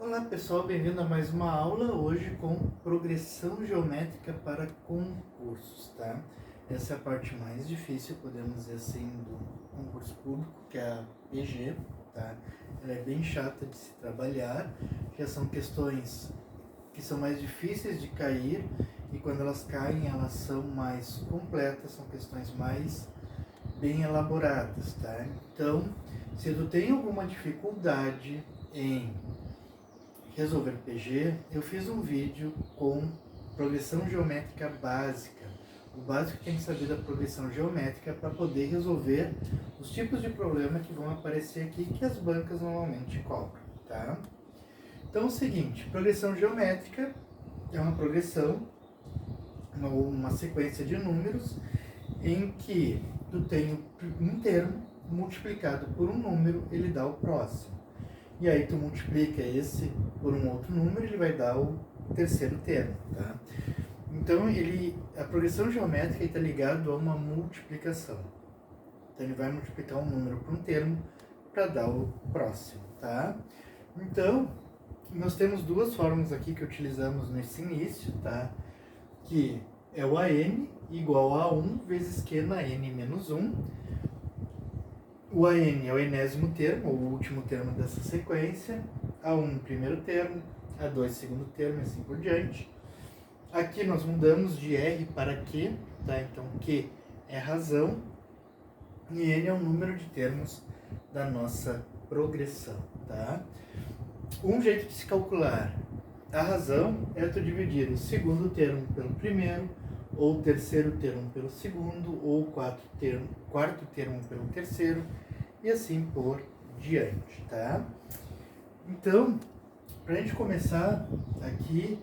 Olá pessoal, bem-vindo a mais uma aula, hoje com progressão geométrica para concursos, tá? Essa é a parte mais difícil, podemos dizer assim, do concurso público, que é a PG, tá? Ela é bem chata de se trabalhar, já são questões que são mais difíceis de cair e quando elas caem elas são mais completas, são questões mais bem elaboradas, tá? Então, se tu tem alguma dificuldade em resolver PG, eu fiz um vídeo com progressão geométrica básica. O básico tem que saber da progressão geométrica para poder resolver os tipos de problema que vão aparecer aqui, que as bancas normalmente cobram, tá? Então é o seguinte, progressão geométrica é uma progressão, uma sequência de números em que tu tem um termo multiplicado por um número, ele dá o próximo. E aí tu multiplica esse por um outro número, ele vai dar o terceiro termo, tá? Então a progressão geométrica está ligada a uma multiplicação. Então ele vai multiplicar um número por um termo para dar o próximo, tá? Então nós temos duas fórmulas aqui que utilizamos nesse início, tá? Que é o AN igual a 1 vezes Q na N menos 1. O AN é o enésimo termo, ou o último termo dessa sequência, A1 primeiro termo, A2 segundo termo e assim por diante. Aqui nós mudamos de R para Q, tá? Então Q é razão e N é o número de termos da nossa progressão, tá? Um jeito de se calcular a razão é tu dividir o segundo termo pelo primeiro, ou o terceiro termo pelo segundo, ou o quarto termo pelo terceiro, e assim por diante, tá? Então, para a gente começar aqui,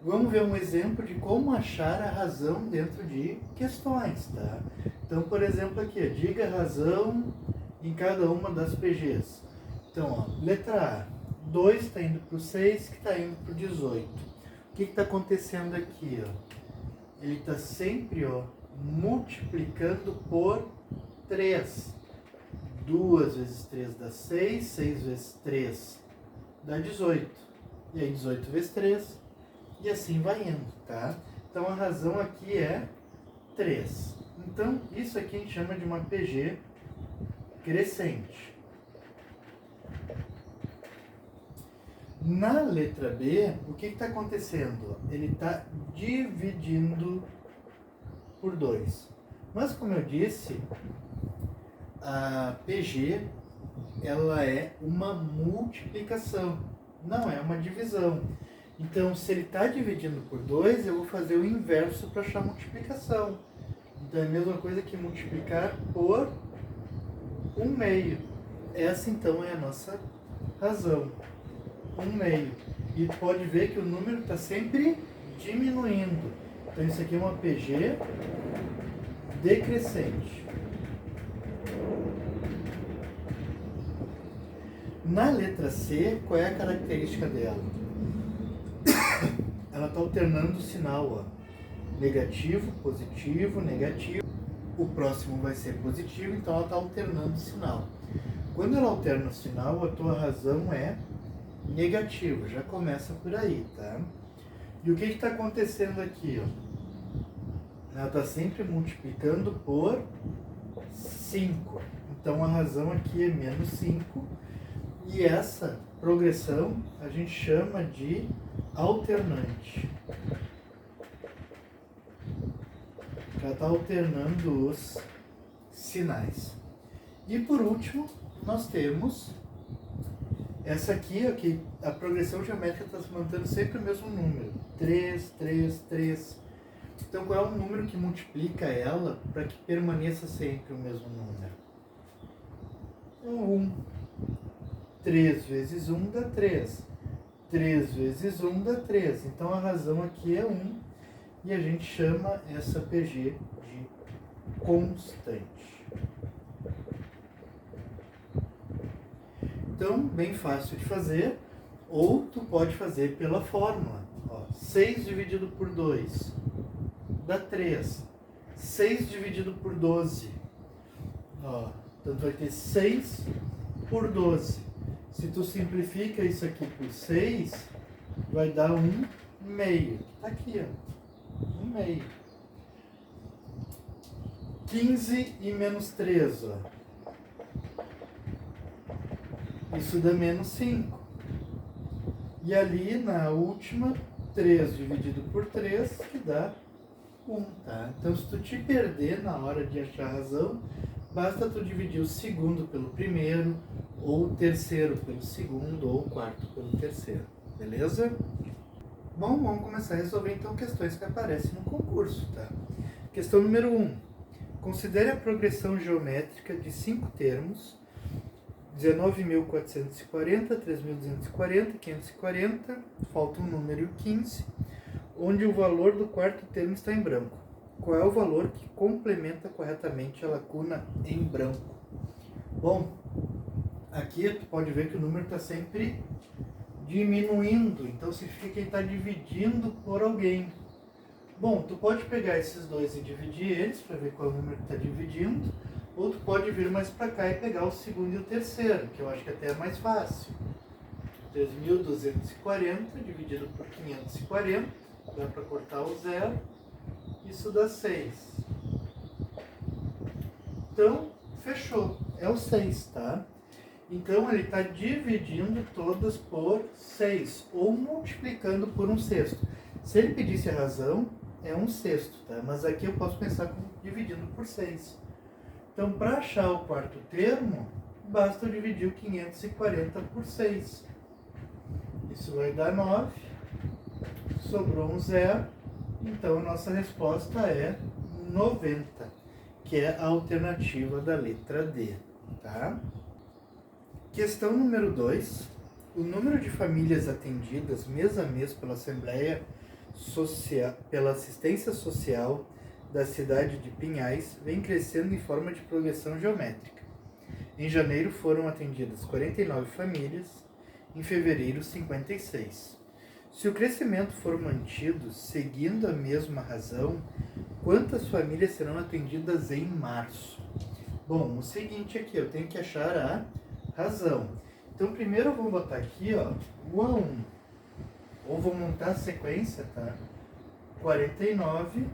vamos ver um exemplo de como achar a razão dentro de questões, tá? Então, por exemplo aqui, diga a razão em cada uma das PGs. Então, ó, letra A, 2 está indo para o 6, que está indo para o 18. O que está acontecendo aqui, ó? Ele está sempre, ó, multiplicando por 3. 2 vezes 3 dá 6, 6 vezes 3 dá 18. E aí 18 vezes 3, e assim vai indo, tá? Então a razão aqui é 3. Então isso aqui a gente chama de uma PG crescente. Na letra B, o que está acontecendo? Ele está dividindo por 2. Mas, como eu disse, a PG ela é uma multiplicação, não é uma divisão. Então, se ele está dividindo por 2, eu vou fazer o inverso para achar a multiplicação. Então, é a mesma coisa que multiplicar por 1/2. Essa, então, é a nossa razão. 1/2. E pode ver que o número está sempre diminuindo. Então isso aqui é uma PG decrescente. Na letra C, qual é a característica dela? Ela está alternando o sinal, ó. Negativo, positivo, negativo. O próximo vai ser positivo, então ela está alternando o sinal. Quando ela alterna o sinal, a tua razão é negativo, já começa por aí, tá? E o que está acontecendo aqui, ó? Ela está sempre multiplicando por 5. Então a razão aqui é menos 5. E essa progressão a gente chama de alternante. Ela está alternando os sinais. E por último, nós temos essa aqui, ó, que a progressão geométrica está se mantendo sempre o mesmo número. 3, 3, 3. Então, qual é o número que multiplica ela para que permaneça sempre o mesmo número? 1. 3 vezes 1 dá 3. 3 vezes 1 dá 3. Então, a razão aqui é 1. E a gente chama essa PG de constante. Então, bem fácil de fazer, ou tu pode fazer pela fórmula. Ó, 6 dividido por 2 dá 3. 6 dividido por 12. Ó, então vai ter 6 por 12. Se tu simplifica isso aqui por 6, vai dar 1/2. Tá aqui, ó. 1/2. 15 e menos 3, ó. Isso dá menos 5. E ali na última, 3 dividido por 3, que dá 1, tá? Então, se tu te perder na hora de achar a razão, basta tu dividir o segundo pelo primeiro, ou o terceiro pelo segundo, ou o quarto pelo terceiro. Beleza? Bom, vamos começar a resolver então questões que aparecem no concurso, tá? Questão número 1. Considere a progressão geométrica de 5 termos, 19.440, 3.240, 540, falta um número e o 15, onde o valor do quarto termo está em branco. Qual é o valor que complementa corretamente a lacuna em branco? Bom, aqui tu pode ver que o número está sempre diminuindo, então significa que ele está dividindo por alguém. Bom, tu pode pegar esses dois e dividir eles para ver qual é o número que está dividindo, ou tu pode vir mais para cá e pegar o segundo e o terceiro, que eu acho que até é mais fácil. 3.240 dividido por 540, dá para cortar o zero, isso dá 6. Então, fechou, é o 6, tá? Então, ele está dividindo todas por 6, ou multiplicando por 1/6. Se ele pedisse a razão, é 1/6, tá? Mas aqui eu posso pensar como dividindo por 6. Então, para achar o quarto termo, basta eu dividir o 540 por 6. Isso vai dar 9. Sobrou um zero. Então, a nossa resposta é 90, que é a alternativa da letra D, tá? Questão número 2. O número de famílias atendidas mês a mês pela pela assistência social da cidade de Pinhais vem crescendo em forma de progressão geométrica. Em janeiro foram atendidas 49 famílias, em fevereiro 56. Se o crescimento for mantido seguindo a mesma razão, quantas famílias serão atendidas em março? Bom, o seguinte aqui, eu tenho que achar a razão. Então primeiro eu vou botar aqui, ó, o A1, ou vou montar a sequência, tá? 49,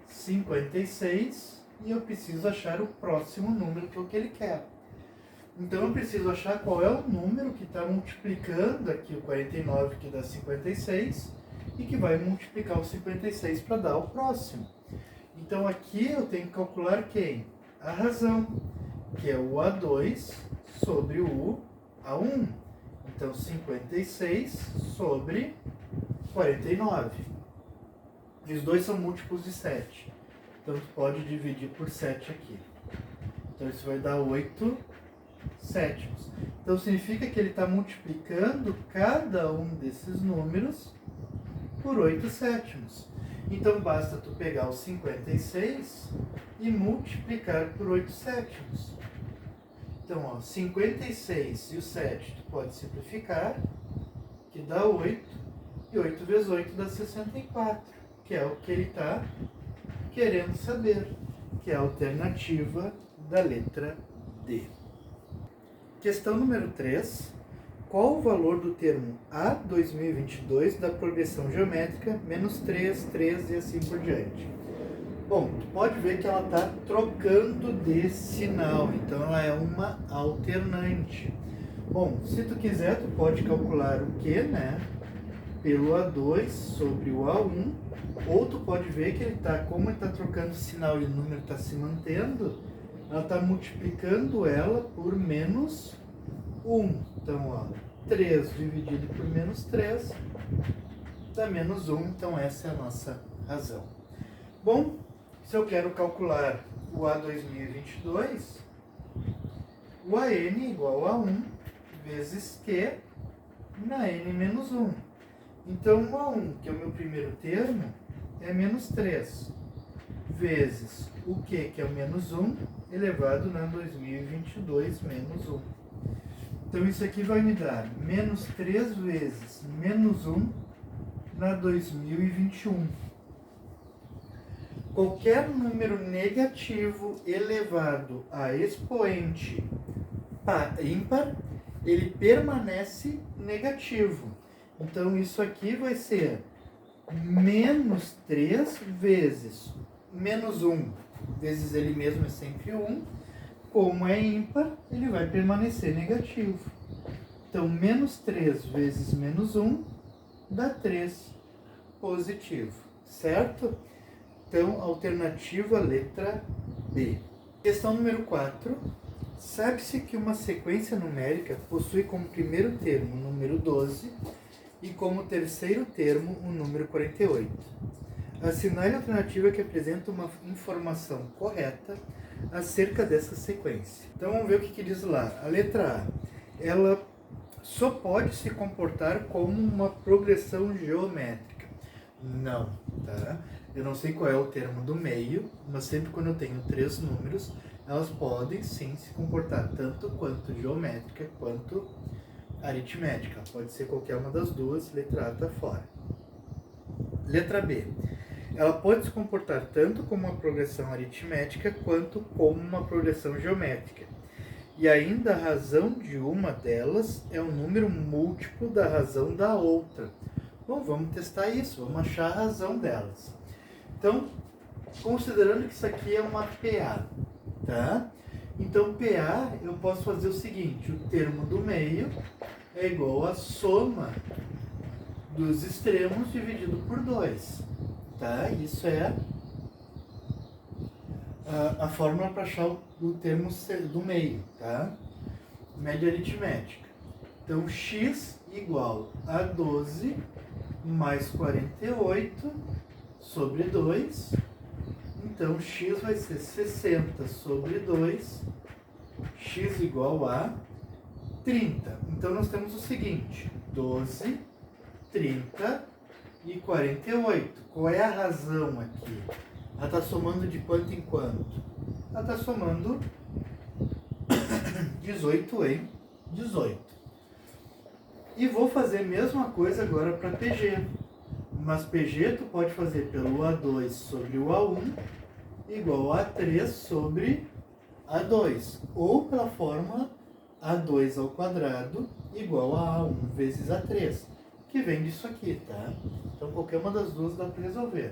56, e eu preciso achar o próximo número que é o que ele quer. Então eu preciso achar qual é o número que está multiplicando aqui o 49, que dá 56, e que vai multiplicar o 56 para dar o próximo. Então aqui eu tenho que calcular quem? A razão, que é o A2 sobre o A1. Então 56 sobre 49. E os dois são múltiplos de 7. Então tu pode dividir por 7 aqui. Então isso vai dar 8 sétimos. Então significa que ele está multiplicando cada um desses números por 8 sétimos. Então basta tu pegar o 56 e multiplicar por 8 sétimos. Então, ó, 56 e o 7 tu pode simplificar, que dá 8, e 8 vezes 8 dá 64, que é o que ele está querendo saber, que é a alternativa da letra D. Questão número 3. Qual o valor do termo A 2022 da progressão geométrica menos 3, 3 e assim por diante? Bom, tu pode ver que ela está trocando de sinal, então ela é uma alternante. Bom, se tu quiser, tu pode calcular o que, né? Pelo A2 sobre o A1, ou tu pode ver que ele tá, como ele está trocando sinal e o número está se mantendo, ela está multiplicando ela por menos 1. Então, ó, 3 dividido por menos 3 dá menos 1, então essa é a nossa razão. Bom, se eu quero calcular o A 2022, o AN igual a 1 vezes Q na N menos 1. Então, o A1, que é o meu primeiro termo, é menos 3, vezes o Q, que é o menos 1, elevado na 2022 menos 1. Então, isso aqui vai me dar menos 3 vezes menos 1 na 2021. Qualquer número negativo elevado a expoente ímpar ele permanece negativo. Então isso aqui vai ser menos 3 vezes menos 1 vezes ele mesmo é sempre 1. Como é ímpar, ele vai permanecer negativo. Então, menos 3 vezes menos 1 dá 3 positivo, certo? Então, alternativa letra B. Questão número 4. Sabe-se que uma sequência numérica possui como primeiro termo o número 12 e como terceiro termo o número 48. Assinale a alternativa que apresenta uma informação correta acerca dessa sequência. Então vamos ver o que diz lá. A letra A, ela só pode se comportar como uma progressão geométrica. Não, tá? Eu não sei qual é o termo do meio, mas sempre quando eu tenho 3 números, elas podem sim se comportar tanto quanto geométrica quanto aritmética. Pode ser qualquer uma das duas, letra A está fora. Letra B. Ela pode se comportar tanto como uma progressão aritmética quanto como uma progressão geométrica. E ainda a razão de uma delas é um número múltiplo da razão da outra. Bom, vamos testar isso, vamos achar a razão delas. Então, considerando que isso aqui é uma PA, tá? Então, PA, eu posso fazer o seguinte, o termo do meio é igual à soma dos extremos dividido por 2. Tá? Isso é a fórmula para achar o termo do meio, tá? Média aritmética. Então, x igual a 12 mais 48 sobre 2. Então, x vai ser 60 sobre 2. X igual a 30. Então, nós temos o seguinte, 12, 30 e 48. Qual é a razão aqui? Ela está somando de quanto em quanto? Ela está somando 18 em 18. E vou fazer a mesma coisa agora para PG. Mas PG tu pode fazer pelo A2 sobre o A1 igual a A3 sobre A2. Ou pela fórmula A2 ao quadrado igual a A1 vezes A3. Que vem disso aqui, tá? Então qualquer uma das duas dá para resolver.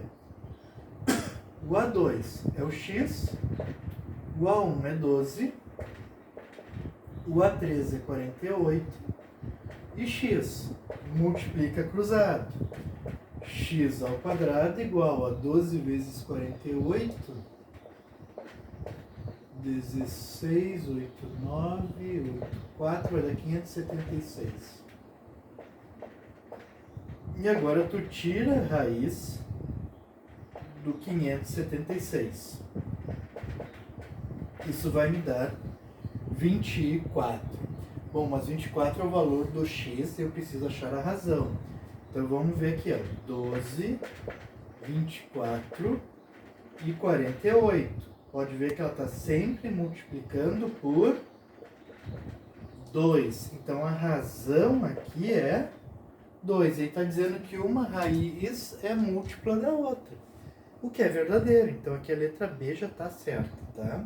O A2 é o x, o A1 é 12, o A3 é 48 e x multiplica cruzado. X ao quadrado igual a 12 vezes 48, 16, 8, 9, 8, 4, vai dar 576. E agora tu tira a raiz do 576. Isso vai me dar 24. Bom, mas 24 é o valor do x e eu preciso achar a razão. Então vamos ver aqui, ó. 12, 24 e 48. Pode ver que ela está sempre multiplicando por 2. Então a razão aqui é 2. Ele está dizendo que uma raiz é múltipla da outra. O que é verdadeiro. Então aqui a letra B já está certa, tá?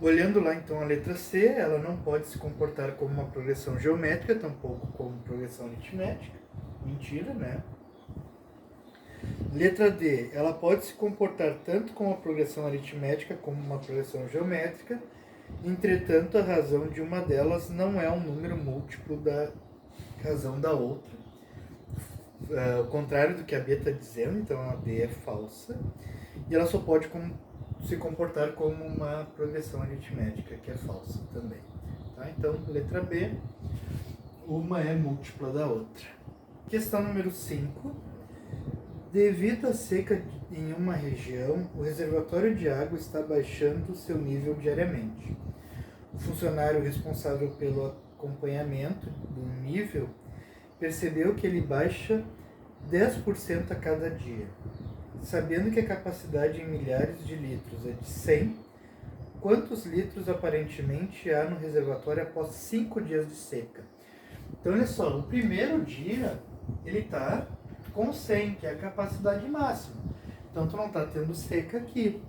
Olhando lá então a letra C, ela não pode se comportar como uma progressão geométrica, tampouco como progressão aritmética. Mentira, né? Letra D, ela pode se comportar tanto como uma progressão aritmética como uma progressão geométrica, entretanto a razão de uma delas não é um número múltiplo da razão da outra. Ao contrário do que a B está dizendo, então a B é falsa. E ela só pode se comportar como uma progressão aritmética, que é falsa também. Tá? Então, letra B, uma é múltipla da outra. Questão número 5. Devido à seca em uma região, o reservatório de água está baixando seu nível diariamente. O funcionário responsável pelo acompanhamento do nível percebeu que ele baixa 10% a cada dia. Sabendo que a capacidade em milhares de litros é de 100, quantos litros aparentemente há no reservatório após 5 dias de seca? Então, olha só, no primeiro dia ele está com 100, que é a capacidade máxima. Então, tu não está tendo seca aqui.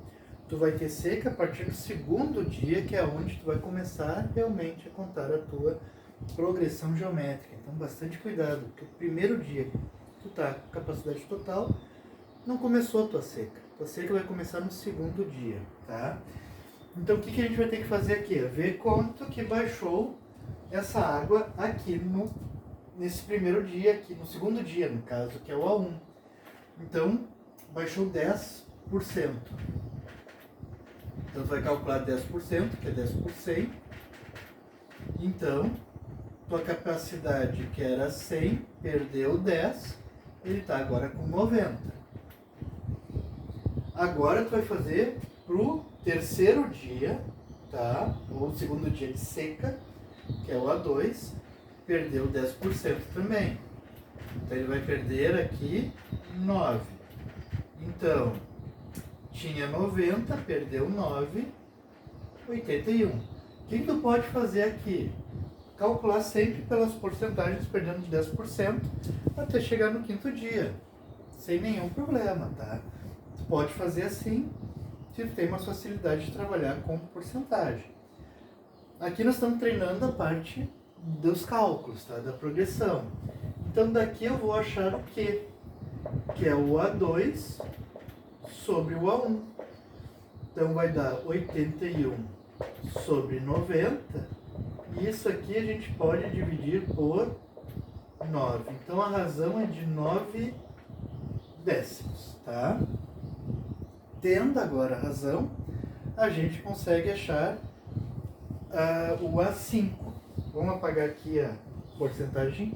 Tu vai ter seca a partir do segundo dia, que é onde tu vai começar realmente a contar a tua progressão geométrica. Então, bastante cuidado, porque o primeiro dia que tu tá com capacidade total, não começou a tua seca. Tua seca vai começar no segundo dia, tá? Então, o que a gente vai ter que fazer aqui? Ver quanto que baixou essa água aqui nesse primeiro dia, aqui no segundo dia, no caso, que é o A1. Então, baixou 10%. Então, tu vai calcular 10%, que é 10 por 100. Então, tua capacidade, que era 100, perdeu 10, ele está agora com 90. Agora, tu vai fazer pro terceiro dia, tá? Ou segundo dia de seca, que é o A2, perdeu 10% também. Então, ele vai perder aqui 9. Então, tinha 90, perdeu 9, 81. O que tu pode fazer aqui? Calcular sempre pelas porcentagens, perdendo 10%, até chegar no quinto dia, sem nenhum problema, tá? Tu pode fazer assim, se tu tem uma facilidade de trabalhar com porcentagem. Aqui nós estamos treinando a parte dos cálculos, tá? Da progressão. Então daqui eu vou achar o quê? Que é o A2 sobre o A1. Então vai dar 81 sobre 90. E isso aqui a gente pode dividir por 9. Então a razão é de 9 décimos, tá? Tendo agora a razão, a gente consegue achar o A5. Vamos apagar aqui a porcentagem.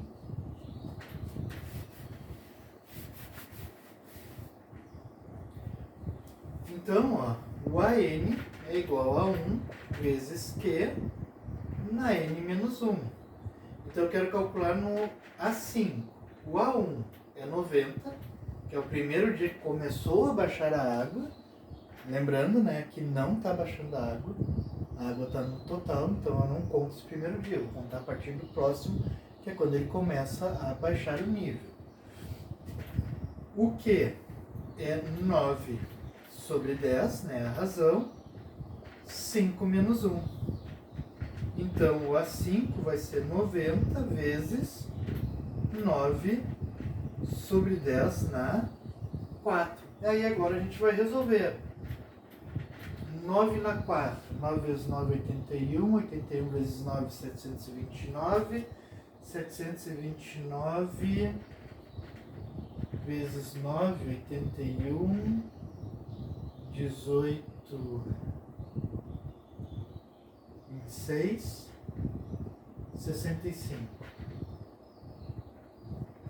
Então, ó, o AN é igual a 1 vezes Q na N menos 1. Então, eu quero calcular no A5. O A1 é 90, que é o primeiro dia que começou a baixar a água. Lembrando, né, que não está baixando a água está no total, então eu não conto esse primeiro dia, eu vou contar a partir do próximo, que é quando ele começa a baixar o nível. O Q é 9 sobre 10, né, a razão, 5 menos 1. Então, o A5 vai ser 90 vezes 9 sobre 10 na 4. E aí agora a gente vai resolver. 9 na 4. 9 vezes 9, 81. 81 vezes 9, 729. 729 vezes 9, 81. 18, 26, 65.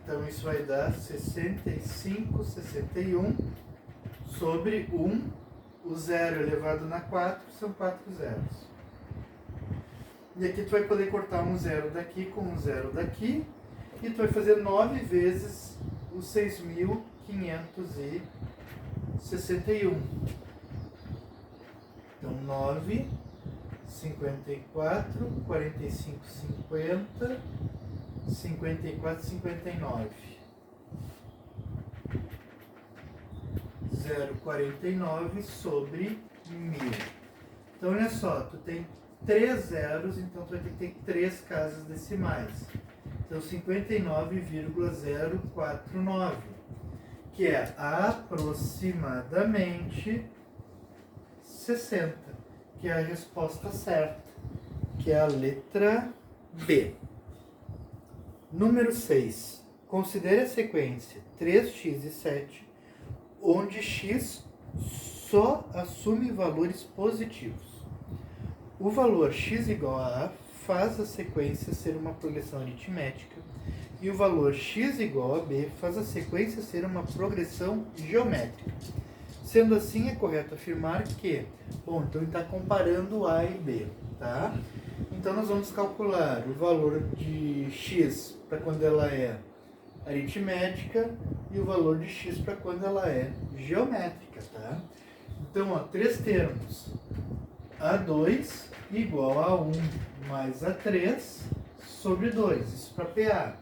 Então isso vai dar 65, 61 sobre 1. O 0 elevado na 4 são 4 zeros. E aqui tu vai poder cortar um 0 daqui com um 0 daqui. E tu vai fazer 9 vezes os 6.561. Então 9, 54, 45, 50, 54, 59. 0,49 sobre 1000. Então olha só, tu tem 3 zeros, então tu vai ter que ter 3 casas decimais. Então 59,049, que é aproximadamente 60, que é a resposta certa, que é a letra B. Número 6. Considere a sequência 3x e 7, onde x só assume valores positivos. O valor x igual a A faz a sequência ser uma progressão aritmética e o valor x igual a B faz a sequência ser uma progressão geométrica. Sendo assim, é correto afirmar que... Bom, então ele está comparando A e B, tá? Então nós vamos calcular o valor de x para quando ela é aritmética e o valor de x para quando ela é geométrica, tá? Então, ó, 3 termos. A2 igual a 1 mais A3 sobre 2. Isso para PA.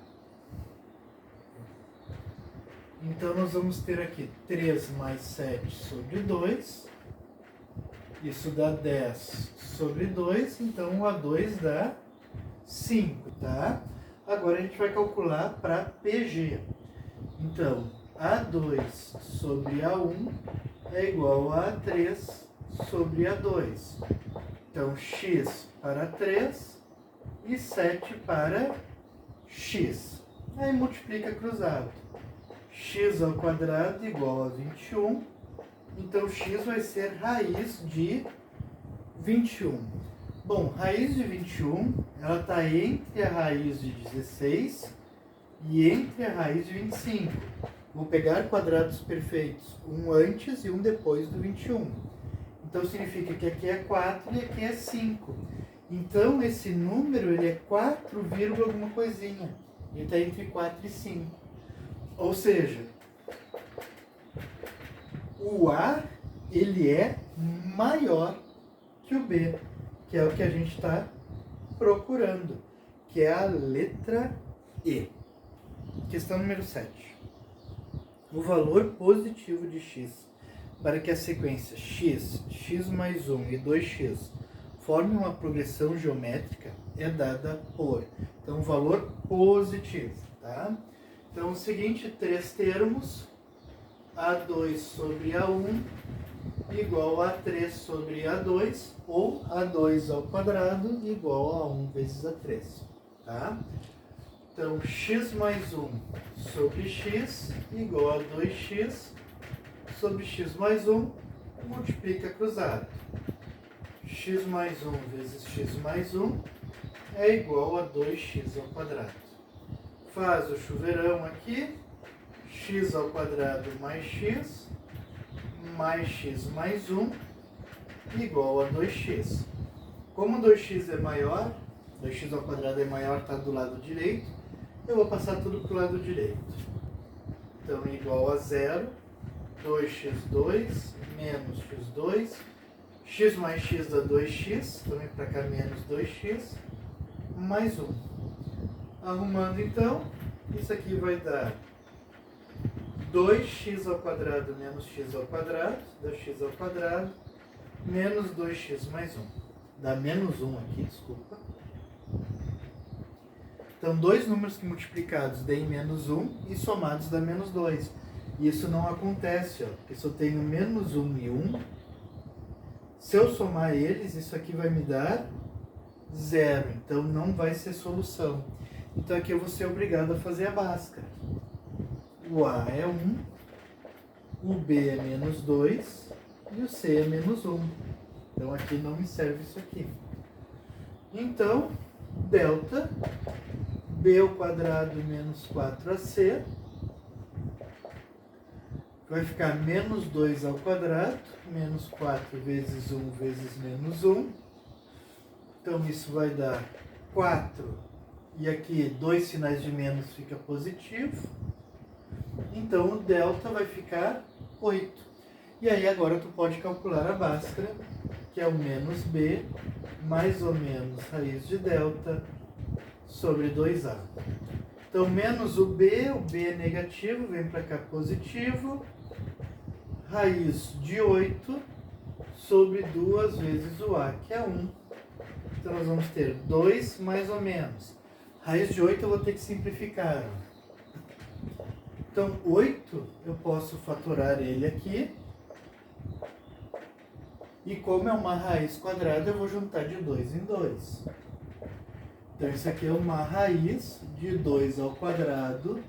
Então, nós vamos ter aqui 3 mais 7 sobre 2. Isso dá 10 sobre 2. Então, o A2 dá 5, tá? Agora a gente vai calcular para PG. Então, A2 sobre A1 é igual a A3 sobre A2. Então, x para 3 e 7 para x. Aí multiplica cruzado. X ao quadrado igual a 21. Então, x vai ser raiz de 21. Bom, raiz de 21, ela está entre a raiz de 16 e entre a raiz de 25. Vou pegar quadrados perfeitos, um antes e um depois do 21. Então, significa que aqui é 4 e aqui é 5. Então, esse número ele é 4, alguma coisinha. Ele está entre 4 e 5. Ou seja, o A ele é maior que o B, que é o que a gente está procurando, que é a letra E. Questão número 7. O valor positivo de x para que a sequência x, x mais 1 e 2x forme uma progressão geométrica é dada por. Então, valor positivo, tá? Então, o seguinte, 3 termos, A2 sobre A1 igual a 3 sobre A2, ou A2 ao quadrado igual a 1 vezes A3, tá? Então, x mais 1 sobre x igual a 2x sobre x mais 1, multiplica cruzado. X mais 1 vezes x mais 1 é igual a 2x ao quadrado. Faz o chuveirão aqui, x ao quadrado mais x mais 1 igual a 2x. Como 2x é maior, 2x ao quadrado é maior, está do lado direito, eu vou passar tudo para o lado direito. Então, igual a 0, 2x2 menos x2, x mais x dá 2x, também para cá menos 2x, mais 1. Arrumando então, isso aqui vai dar 2x ao quadrado menos x ao quadrado, dá x ao quadrado, menos 2x mais 1. Dá menos 1 aqui, desculpa. Então, dois números que multiplicados deem menos 1 e somados dá menos 2. Isso não acontece, ó, porque se eu tenho menos 1 e 1, se eu somar eles, isso aqui vai me dar 0. Então, não vai ser solução. Então, aqui eu vou ser obrigado a fazer a báscara. O A é 1, o B é menos 2 e o C é menos 1. Então, aqui não me serve isso aqui. Então, delta B ao quadrado menos 4AC vai ficar menos 2 ao quadrado, menos 4 vezes 1 vezes menos 1. Então, isso vai dar 4. E aqui, 2 sinais de menos fica positivo. Então, o delta vai ficar 8. E aí, agora, tu pode calcular a báscara, que é o menos b, mais ou menos raiz de delta, sobre 2a. Então, menos o b é negativo, vem para cá positivo, raiz de 8 sobre 2 vezes o a, que é 1. Então, nós vamos ter 2 mais ou menos. Raiz de 8 eu vou ter que simplificar. Então, 8 eu posso fatorar ele aqui. E como é uma raiz quadrada, eu vou juntar de 2 em 2. Então, isso aqui é uma raiz de 2 ao quadrado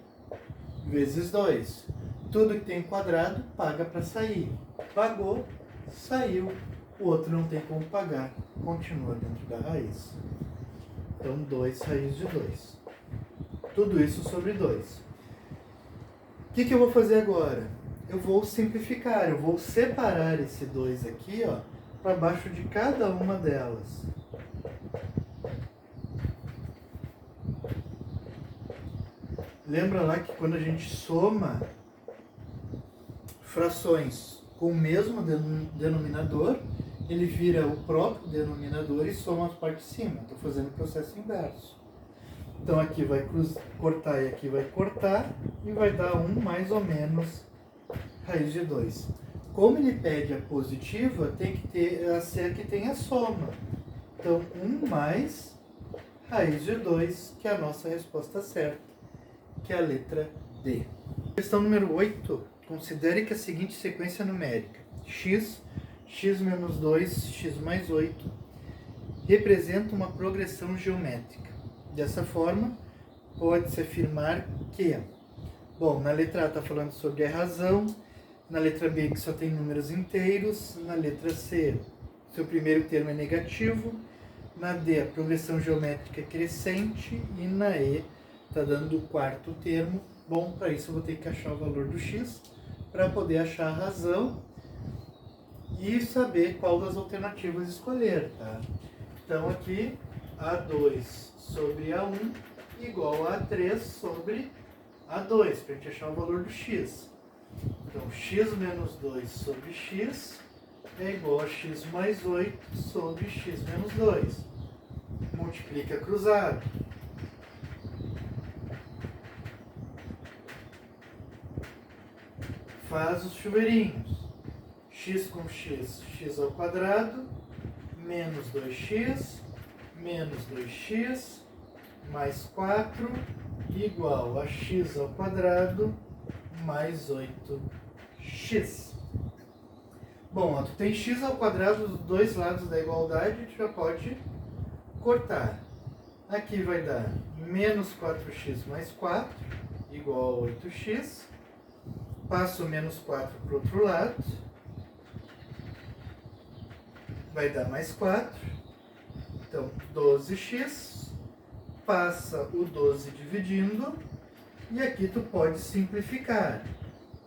vezes 2. Tudo que tem quadrado, paga para sair. Pagou, saiu. O outro não tem como pagar, continua dentro da raiz. Então, 2 raiz de 2. Tudo isso sobre 2. O que eu vou fazer agora? Eu vou simplificar, eu vou separar esse 2 aqui, ó, para baixo de cada uma delas. Lembra lá que quando a gente soma frações com o mesmo denominador, ele vira o próprio denominador e soma as partes de cima. Estou fazendo o processo inverso. Então aqui vai cortar e aqui vai cortar e vai dar 1 mais ou menos raiz de 2. Como ele pede a positiva, tem que ter a ser que tem a soma. Então 1 mais raiz de 2, que é a nossa resposta certa, que é a letra D. Questão número 8. Considere que a seguinte sequência numérica, x, x menos 2, x mais 8, representa uma progressão geométrica. Dessa forma, pode-se afirmar que... Bom, na letra A está falando sobre a razão, na letra B que só tem números inteiros, na letra C, seu primeiro termo é negativo, na D a progressão geométrica é crescente e na E está dando o quarto termo. Bom, para isso eu vou ter que achar o valor do x para poder achar a razão e saber qual das alternativas escolher, tá? Então aqui A2 sobre A1 igual a A3 sobre A2, para a gente achar o valor do x. Então x menos 2 sobre x é igual a x mais 8 sobre x menos 2. Multiplica cruzado. Faz os chuveirinhos. X com x, x ao quadrado, menos 2x, menos 2x, mais 4, igual a x ao quadrado, mais 8x. Bom, ó, tu tem x ao quadrado dos dois lados da igualdade, a gente já pode cortar. Aqui vai dar menos 4x mais 4, igual a 8x. Passo o menos 4 para o outro lado. Vai dar mais 4. Então, 12x. Passa o 12 dividindo. E aqui tu pode simplificar.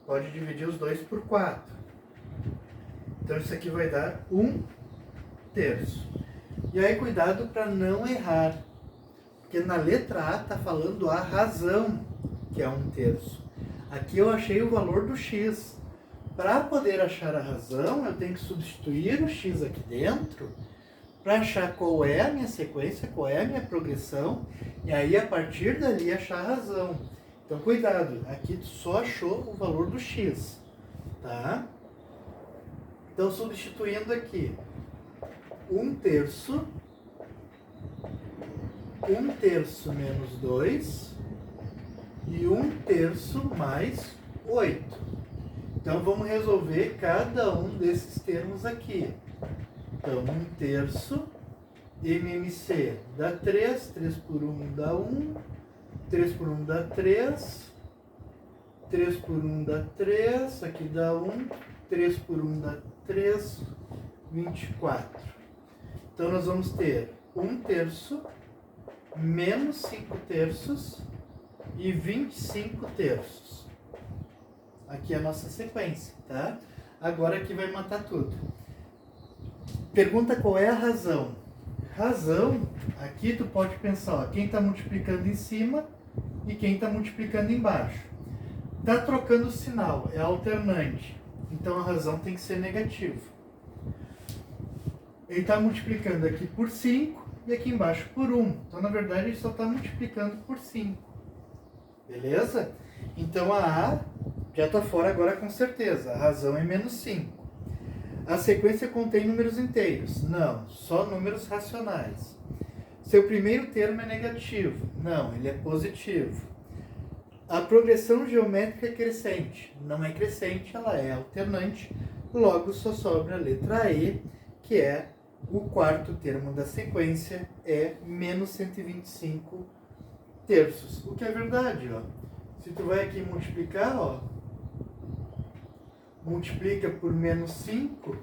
Pode dividir os dois por 4. Então, isso aqui vai dar 1/3. E aí, cuidado para não errar. Porque na letra A está falando a razão, que é 1/3. Aqui eu achei o valor do x. Para poder achar a razão, eu tenho que substituir o x aqui dentro para achar qual é a minha sequência, qual é a minha progressão, e aí a partir dali achar a razão. Então cuidado, aqui tu só achou o valor do x, tá? Então substituindo aqui, 1/3, 1/3 menos 2... e 1/3 mais 8. Então, vamos resolver cada um desses termos aqui. Então, 1/3, MMC dá 3, 3 por 1 dá 1, 3 por 1 dá 3, 3 por 1 dá 3, aqui dá 1, 3 por 1 dá 3, 24. Então, nós vamos ter 1/3 menos 5/3 e 25/3. Aqui é a nossa sequência, tá? Agora aqui vai matar tudo. Pergunta qual é a razão. Razão, aqui tu pode pensar, ó, quem está multiplicando em cima e quem está multiplicando embaixo. Está trocando o sinal, é alternante. Então a razão tem que ser negativa. Ele está multiplicando aqui por 5 e aqui embaixo por 1. Então, na verdade, ele só está multiplicando por 5. Beleza? Então a A já está fora agora com certeza. A razão é menos 5. A sequência contém números inteiros? Não, só números racionais. Seu primeiro termo é negativo? Não, ele é positivo. A progressão geométrica é crescente? Não é crescente, ela é alternante. Logo só sobra a letra E, que é o quarto termo da sequência, é menos 125/3. O que é verdade, ó. Se tu vai aqui multiplicar, ó, multiplica por menos 5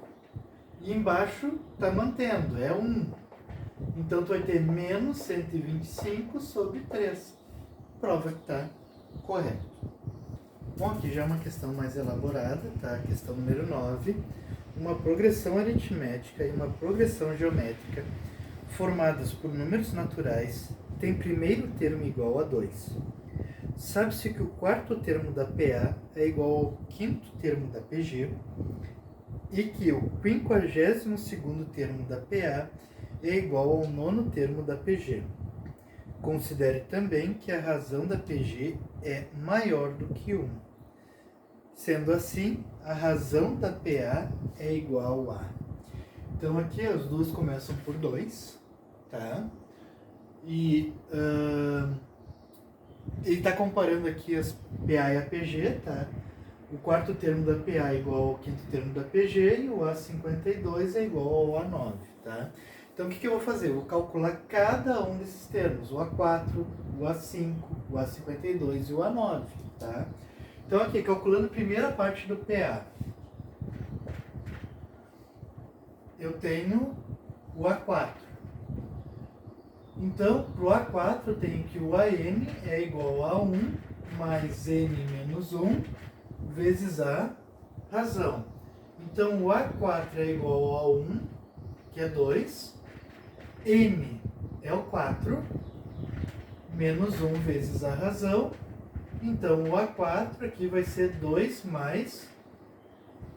e embaixo tá mantendo, é 1. Então tu vai ter menos 125/3. Prova que tá correto. Bom, aqui já é uma questão mais elaborada, tá? Questão número 9. Uma progressão aritmética e uma progressão geométrica formadas por números naturais tem primeiro termo igual a 2. Sabe-se que o quarto termo da PA é igual ao quinto termo da PG e que o 52º termo da PA é igual ao nono termo da PG. Considere também que a razão da PG é maior do que 1. Sendo assim, a razão da PA é igual a... Então aqui as duas começam por 2, tá? E ele está comparando aqui as PA e a PG, tá? O quarto termo da PA é igual ao quinto termo da PG e o A52 é igual ao A9, tá? Então o que eu vou fazer? Eu vou calcular cada um desses termos, o A4, o A5, o A52 e o A9, tá? Então aqui, calculando a primeira parte do PA, eu tenho o A4. Então, para o A4 eu tenho que o AN é igual a 1 mais N menos 1 vezes A razão. Então, o A4 é igual a 1, que é 2. N é o 4, menos 1 vezes A razão. Então, o A4 aqui vai ser 2 mais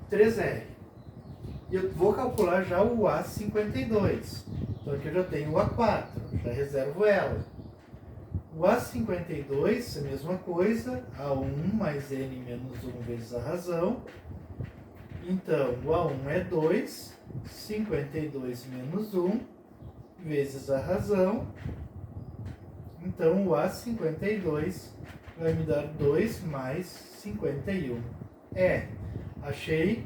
3R. E eu vou calcular já o A52. Então, aqui eu já tenho o A4, já reservo ela. O A52 é a mesma coisa, A1 mais N menos 1 vezes a razão. Então, o A1 é 2, 52 menos 1 vezes a razão. Então, o A52 vai me dar 2 mais 51. Achei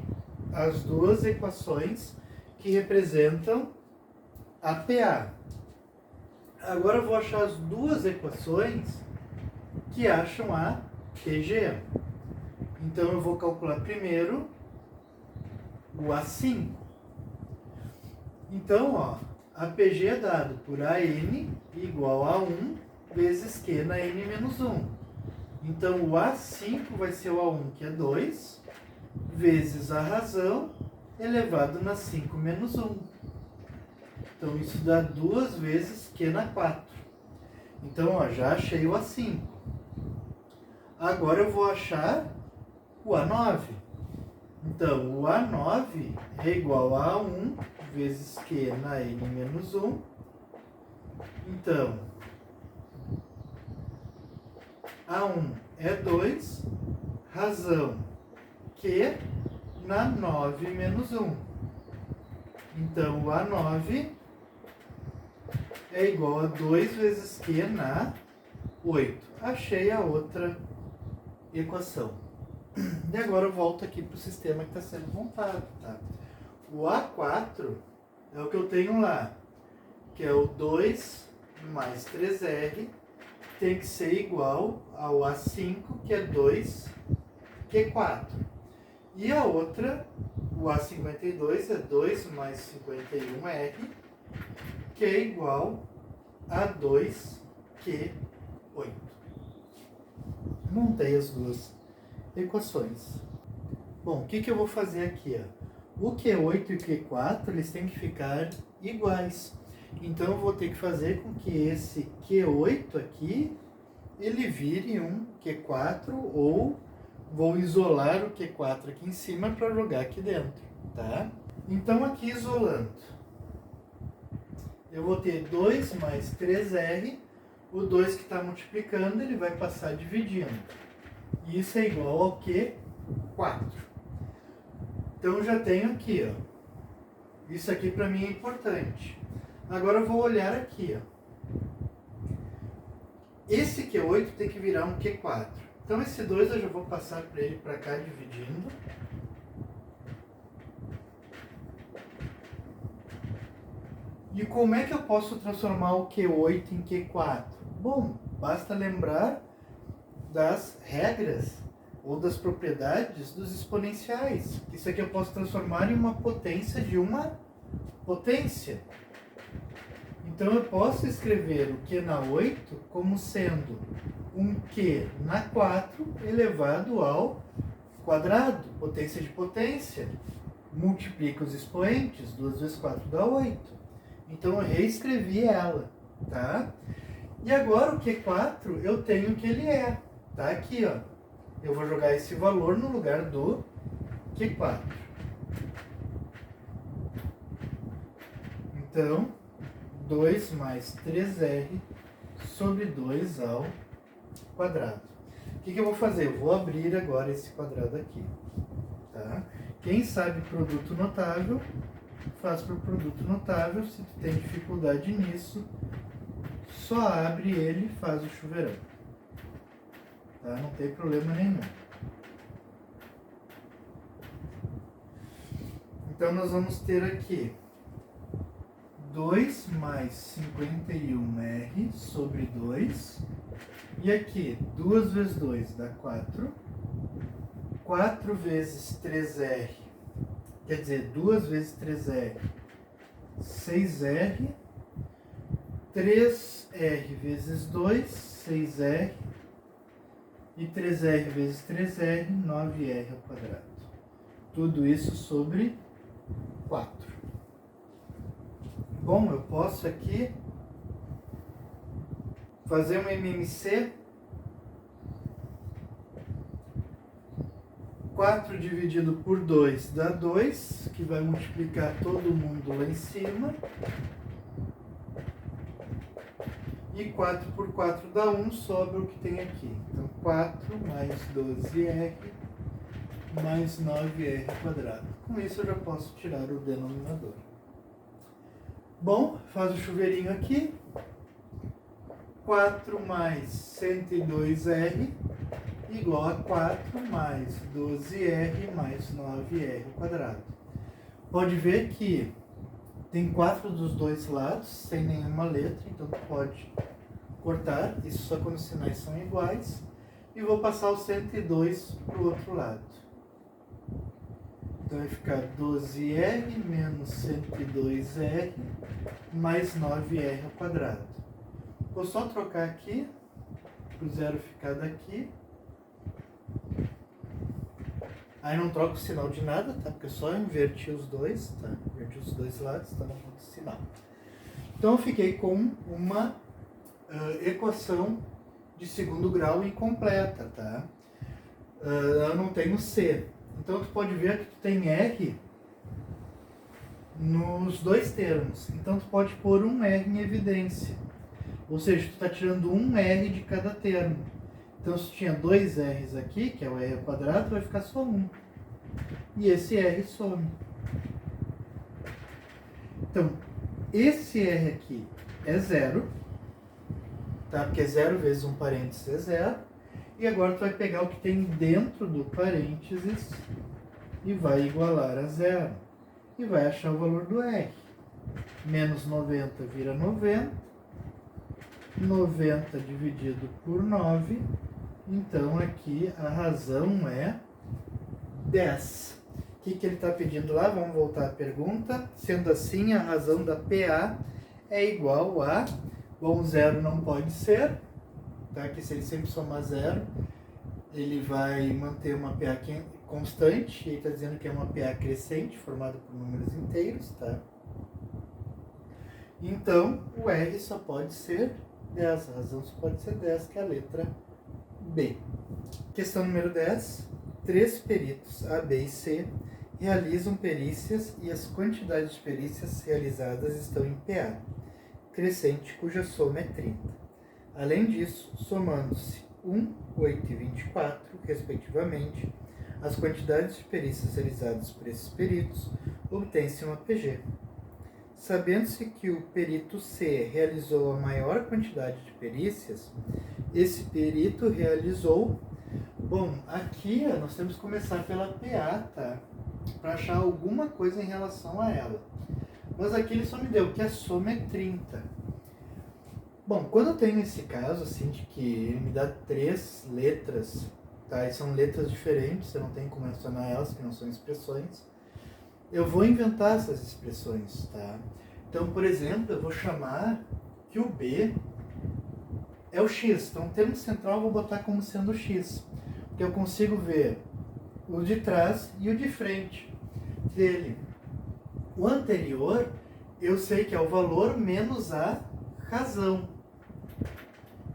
as duas equações que representam a PA. Agora eu vou achar as duas equações que acham a PG. Então eu vou calcular primeiro o A5. Então, ó, a PG é dado por AN igual a 1 vezes Q na N menos 1. Então o A5 vai ser o A1, que é 2, vezes a razão elevado na 5 menos 1. Então isso dá 2 vezes Q na 4. Então, ó, já achei o A5. Agora eu vou achar o A9. Então, o A9 é igual a 1 vezes Q na N menos 1. Então, A1 é 2, razão Q na 9 menos 1. Então, o A9 é igual a 2 vezes Q na 8. Achei a outra equação. E agora eu volto aqui para o sistema que está sendo montado, tá? O A4 é o que eu tenho lá, que é o 2 mais 3R, tem que ser igual ao A5, que é 2Q4. E a outra, o A52, é 2 mais 51R, que é igual a 2Q8. Montei as duas equações. Bom, o que eu vou fazer aqui? Ó? O Q8 e o Q4 eles têm que ficar iguais. Então eu vou ter que fazer com que esse Q8 aqui ele vire um Q4, ou vou isolar o Q4 aqui em cima para jogar aqui dentro, tá? Então aqui isolando, eu vou ter 2 mais 3R, o 2 que está multiplicando ele vai passar dividindo. E isso é igual ao Q4. Então eu já tenho aqui, ó. Isso aqui para mim é importante. Agora eu vou olhar aqui, ó. Esse Q8 tem que virar um Q4. Então esse 2 eu já vou passar para ele para cá dividindo. E como é que eu posso transformar o Q8 em Q4? Bom, basta lembrar das regras ou das propriedades dos exponenciais. Isso aqui eu posso transformar em uma potência de uma potência. Então eu posso escrever o Q na 8 como sendo um Q na 4 elevado ao quadrado, potência de potência. Multiplica os expoentes, 2 vezes 4 dá 8. Então eu reescrevi ela, tá? E agora o Q4 eu tenho que ele é, tá aqui, ó. Eu vou jogar esse valor no lugar do Q4. Então, 2 mais 3R sobre 2 ao quadrado. O que eu vou fazer? Eu vou abrir agora esse quadrado aqui, tá? Quem sabe produto notável, faz por produto notável. Se tu tem dificuldade nisso, só abre ele e faz o chuveirão. Tá? Não tem problema nenhum. Então nós vamos ter aqui 2 mais 51R sobre 2. E aqui, 2 vezes 2 dá 4. 4 vezes 3R, quer dizer, 2 vezes 3R, 6R. 3R vezes 2, 6R. E 3R vezes 3R, 9R ao quadrado. Tudo isso sobre 4. Bom, eu posso aqui fazer um MMC. 4 dividido por 2 dá 2, que vai multiplicar todo mundo lá em cima. E 4 por 4 dá 1, sobra o que tem aqui. Então 4 mais 12R mais 9R ao quadrado. Com isso eu já posso tirar o denominador. Bom, faz o chuveirinho aqui. 4 mais 102R igual a 4 mais 12R mais 9R ao quadrado. Pode ver que tem 4 dos dois lados, sem nenhuma letra, então pode cortar, isso só quando os sinais são iguais. E vou passar o 102 para o outro lado. Então vai ficar 12R menos 102R mais 9R ao quadrado. Vou só trocar aqui, para o zero ficar daqui. Aí não troco o sinal de nada, tá? Porque eu só inverti os dois, tá? Inverti os dois lados, tá? Não muda o sinal. Então eu fiquei com uma equação de segundo grau incompleta, tá? Eu não tenho C. Então tu pode ver que tu tem R nos dois termos. Então tu pode pôr um R em evidência. Ou seja, tu está tirando um R de cada termo. Então se tinha dois R's aqui, que é o R ao quadrado, vai ficar só um. E esse R some. Então, esse R aqui é zero, tá? Porque 0 vezes um parênteses é zero. E agora tu vai pegar o que tem dentro do parênteses e vai igualar a zero. E vai achar o valor do R. Menos 90 vira 90. 90 dividido por 9. Então aqui a razão é 10. O que ele está pedindo lá? Vamos voltar à pergunta. Sendo assim, a razão da PA é igual a... Bom, zero não pode ser, tá? Que se ele sempre somar zero, ele vai manter uma PA constante. Ele está dizendo que é uma PA crescente, formada por números inteiros, tá? Então, o R só pode ser 10. A razão só pode ser 10, que é a letra B. Questão número 10. 3 peritos, A, B e C, realizam perícias e as quantidades de perícias realizadas estão em PA crescente, cuja soma é 30. Além disso, somando-se 1, 8 e 24, respectivamente, as quantidades de perícias realizadas por esses peritos, obtém-se uma PG. Sabendo-se que o perito C realizou a maior quantidade de perícias, esse perito realizou... Bom, aqui nós temos que começar pela PA, tá? Para achar alguma coisa em relação a ela. Mas aqui ele só me deu que a soma é 30. Bom, quando eu tenho esse caso, assim, de que ele me dá 3 letras, tá? E são letras diferentes, eu não tenho como adicionar elas, que não são expressões. Eu vou inventar essas expressões, tá? Então, por exemplo, eu vou chamar que o B é o X. Então, o termo central eu vou botar como sendo o X. Porque eu consigo ver o de trás e o de frente dele. O anterior, eu sei que é o valor menos a razão.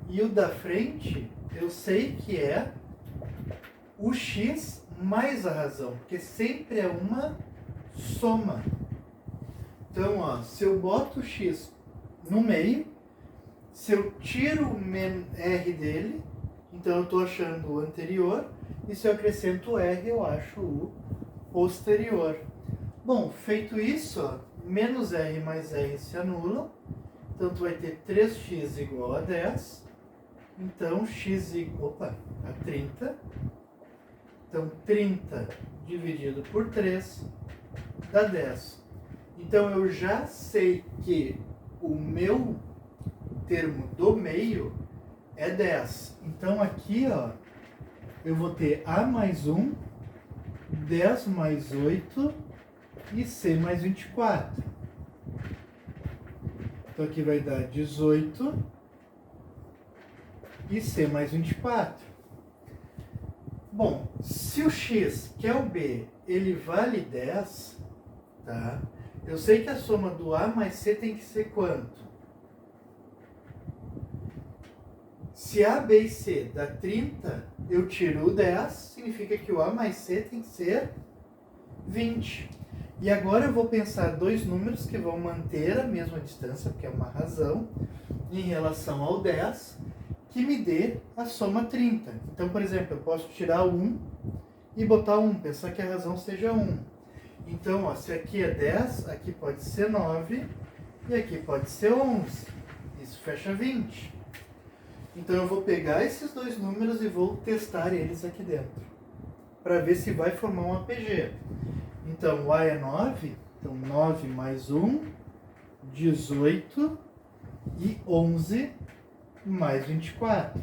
E o da frente, eu sei que é o X mais a razão. Porque sempre é uma soma. Então, ó, se eu boto o X no meio, se eu tiro o R dele, então eu estou achando o anterior, e se eu acrescento o R, eu acho o posterior. Bom, feito isso, ó, menos R mais R se anulam, Então, tu vai ter 3x igual a 10. Então, x igual a 30. Então, 30 dividido por 3 dá 10. Então, eu já sei que o meu termo do meio é 10. Então, aqui, ó, eu vou ter A mais 1, 10 mais 8 e C mais 24. Então, aqui vai dar 18 e C mais 24. Bom, se o x, que é o b, ele vale 10, tá? Eu sei que a soma do A mais C tem que ser quanto? Se A, B e C dá 30, eu tiro o 10, significa que o A mais C tem que ser 20. E agora eu vou pensar dois números que vão manter a mesma distância, porque é uma razão, em relação ao 10, que me dê a soma 30. Então, por exemplo, eu posso tirar 1 e botar 1, pensar que a razão seja 1. Então, ó, se aqui é 10, aqui pode ser 9 e aqui pode ser 11. Isso fecha 20. Então, eu vou pegar esses dois números e vou testar eles aqui dentro, para ver se vai formar um APG. Então, o A é 9, então 9 mais 1, 18 e 11 mais 24.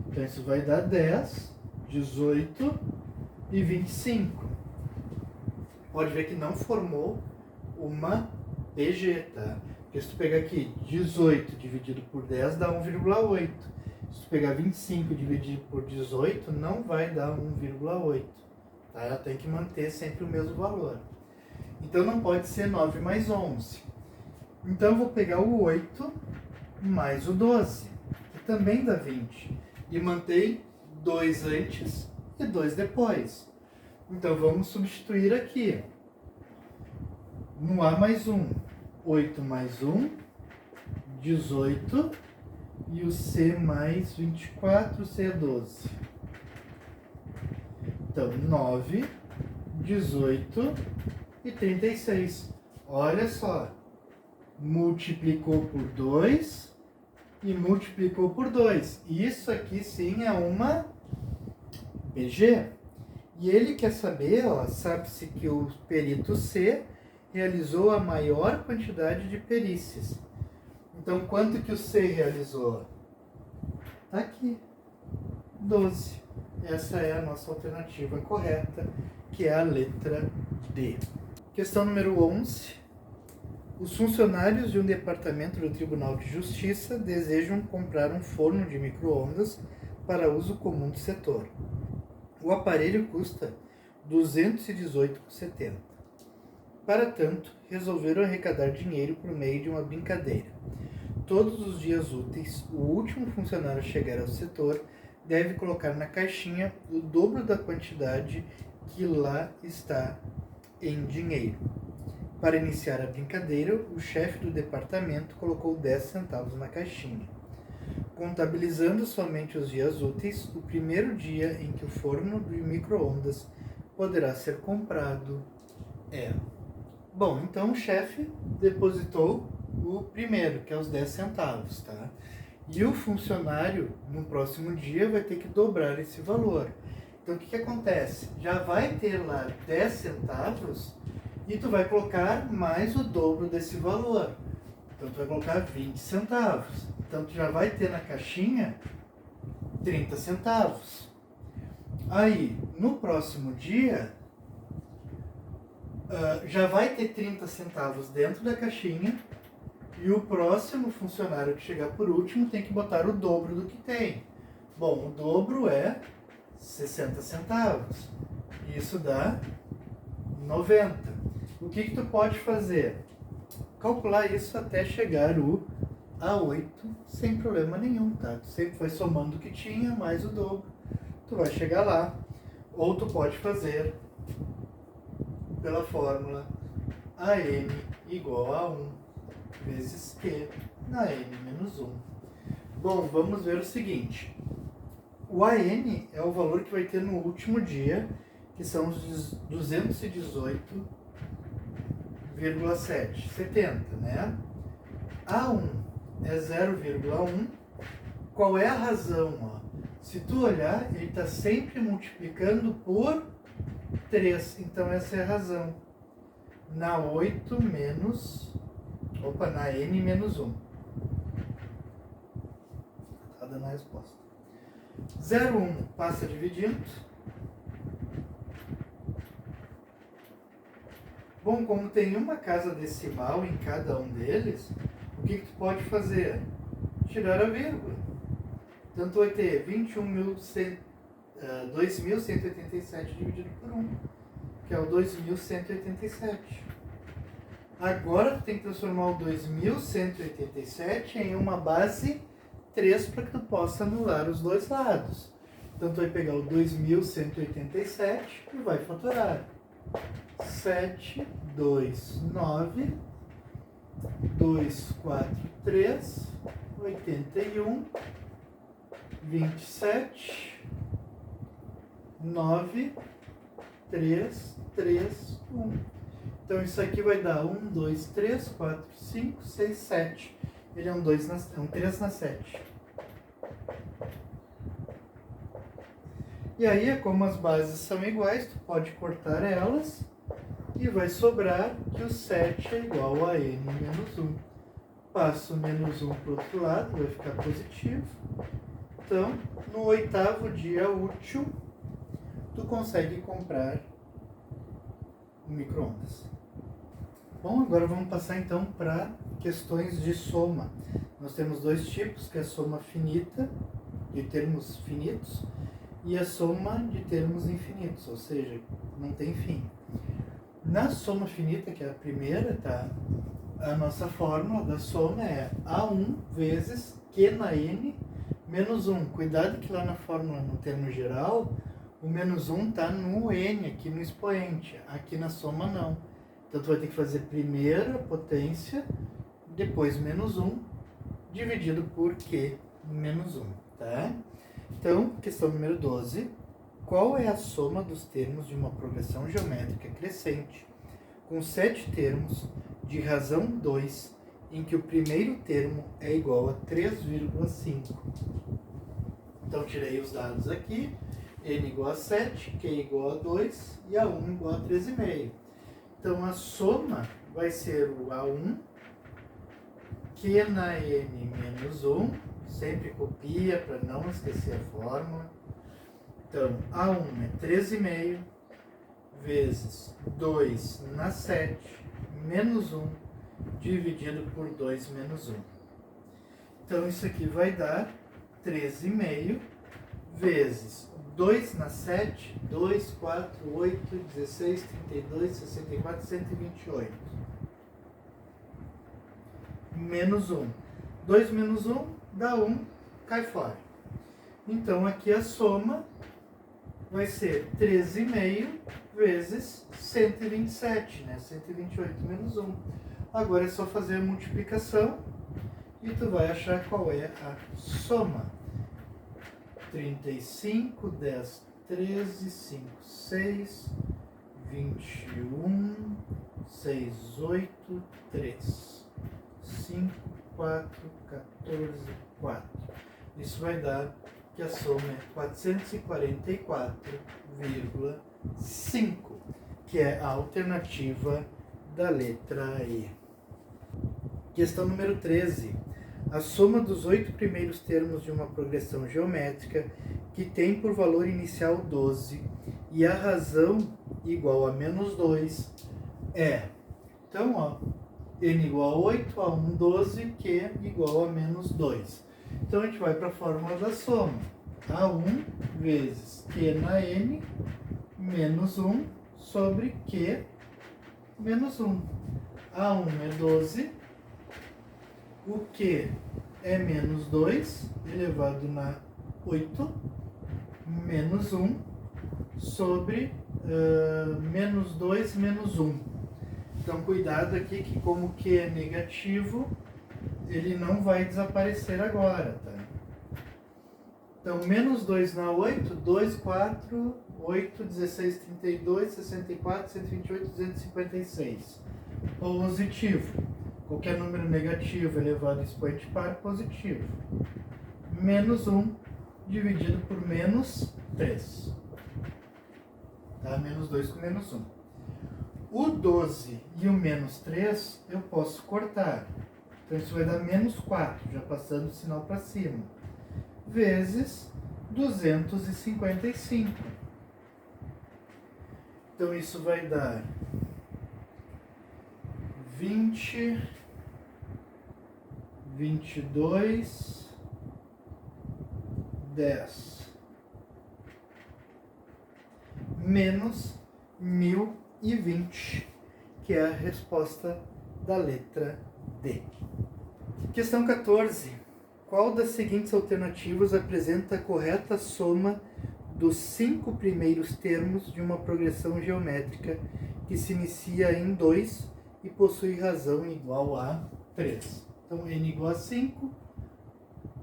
Então, isso vai dar 10, 18 e 25. Pode ver que não formou uma PG, tá? Porque se tu pegar aqui 18 dividido por 10 dá 1,8. Se tu pegar 25 dividido por 18 não vai dar 1,8. Tá? Ela tem que manter sempre o mesmo valor. Então não pode ser 9 mais 11. Então eu vou pegar o 8 mais o 12, que também dá 20. E mantém 2 antes e 2 depois. Então vamos substituir aqui. No A mais 1, 8 mais 1, 18. E o C mais 24, C é 12. Então, 9, 18 e 36. Olha só. Multiplicou por 2 e multiplicou por 2. Isso aqui sim é uma PG. E ele quer saber, ó, sabe-se que o perito C realizou a maior quantidade de perícias. Então, quanto que o C realizou? Tá aqui, 12. Essa é a nossa alternativa correta, que é a letra D. Questão número 11. Os funcionários de um departamento do Tribunal de Justiça desejam comprar um forno de micro-ondas para uso comum do setor. O aparelho custa R$ 218,70. Para tanto, resolveram arrecadar dinheiro por meio de uma brincadeira. Todos os dias úteis, o último funcionário a chegar ao setor deve colocar na caixinha o dobro da quantidade que lá está em dinheiro. Para iniciar a brincadeira, o chefe do departamento colocou 10 centavos na caixinha. Contabilizando somente os dias úteis, o primeiro dia em que o forno de micro-ondas poderá ser comprado é... Bom, então o chefe depositou o primeiro, que é os 10 centavos, tá? E o funcionário, no próximo dia, vai ter que dobrar esse valor. Então, o que acontece? Já vai ter lá 10 centavos e tu vai colocar mais o dobro desse valor. Então, tu vai colocar 20 centavos. Então, tu já vai ter na caixinha 30 centavos. Aí, no próximo dia, já vai ter 30 centavos dentro da caixinha e o próximo funcionário que chegar por último tem que botar o dobro do que tem. Bom, o dobro é 60 centavos. Isso dá 90. O que tu pode fazer? Calcular isso até chegar a 8 sem problema nenhum, tá? Tu sempre vai somando o que tinha mais o dobro. Tu vai chegar lá. Ou tu pode fazer pela fórmula AM igual a 1 vezes Q na N menos 1. Bom, vamos ver o seguinte. O AN é o valor que vai ter no último dia, que são os 218,70, né? A1 é 0,1. Qual é a razão? Ó? Se tu olhar, ele está sempre multiplicando por 3. Então essa é a razão. Na 8 menos... Opa, na n menos 1. Está dando a resposta. 0,1 passa dividindo. Bom, como tem uma casa decimal em cada um deles, o que tu pode fazer? Tirar a vírgula. Então tu vai ter 2.187 dividido por 1, que é o 2.187. Agora tu tem que transformar o 2.187 em uma base 3 para que tu possa anular os dois lados. Então tu vai pegar o 2.187 e vai fatorar. 7, 2, 9, 2, 4, 3, 81, 27, 9, 3, 3, 1. Então isso aqui vai dar 1, 2, 3, 4, 5, 6, 7. Ele é um 3 na 7. E aí, como as bases são iguais, tu pode cortar elas e vai sobrar que o 7 é igual a n menos 1. Passo o menos 1 para o outro lado, vai ficar positivo. Então, no 8º dia útil, tu consegue comprar um micro-ondas. Bom, agora vamos passar então para questões de soma. Nós temos dois tipos, que é a soma finita, de termos finitos, e a soma de termos infinitos, ou seja, não tem fim. Na soma finita, que é a primeira, tá? A nossa fórmula da soma é A1 vezes Q na N menos 1. Cuidado que lá na fórmula, no termo geral, o menos 1 está no N, aqui no expoente. Aqui na soma não. Então tu vai ter que fazer primeiro a potência, depois menos 1, dividido por Q menos 1, tá? Então, questão número 12. Qual é a soma dos termos de uma progressão geométrica crescente com 7 termos de razão 2, em que o primeiro termo é igual a 3,5? Então, tirei os dados aqui. N igual a 7, Q igual a 2 e A1 igual a 3,5. Então, a soma vai ser o A1, Q na N menos 1. Sempre copia para não esquecer a fórmula. Então, A1 é 13,5 vezes 2 na 7 menos 1 dividido por 2 menos 1. Então, isso aqui vai dar 13,5 vezes 2 na 7, 2, 4, 8, 16, 32, 64, 128. Menos 1. 2 menos 1 dá 1, cai fora. Então, aqui a soma vai ser 13,5 vezes 127, né? 128 menos 1. Agora é só fazer a multiplicação e tu vai achar qual é a soma. 35, 10, 13, 5, 6, 21, 6, 8, 3, 5, 4, 14, 4. Isso vai dar que a soma é 444,5, que é a alternativa da letra E. Questão número 13. A soma dos 8 primeiros termos de uma progressão geométrica que tem por valor inicial 12 e a razão igual a menos 2 é... Então, ó, N igual a 8, A1 12, Q igual a menos 2. Então, a gente vai para a fórmula da soma. A1 vezes Q na N menos 1 sobre Q menos 1. A1 é 12, o Q é menos 2 elevado na 8 menos 1 sobre menos 2 menos 1. Então, cuidado aqui que como Q é negativo, ele não vai desaparecer agora, tá? Então, menos 2 na 8, 2, 4, 8, 16, 32, 64, 128, 256. Positivo. qualquer número negativo elevado a expoente par positivo. Menos 1 dividido por menos 3. Tá? Menos 2 com menos 1. O 12 e o menos 3 eu posso cortar. Então isso vai dar menos 4, já passando o sinal para cima. Vezes 255. Então isso vai dar 20, 22, 10. Menos 1020, que é a resposta da letra D. Questão 14. Qual das seguintes alternativas apresenta a correta soma dos 5 primeiros termos de uma progressão geométrica que se inicia em 2 e possui razão igual a 3? Então, n igual a 5,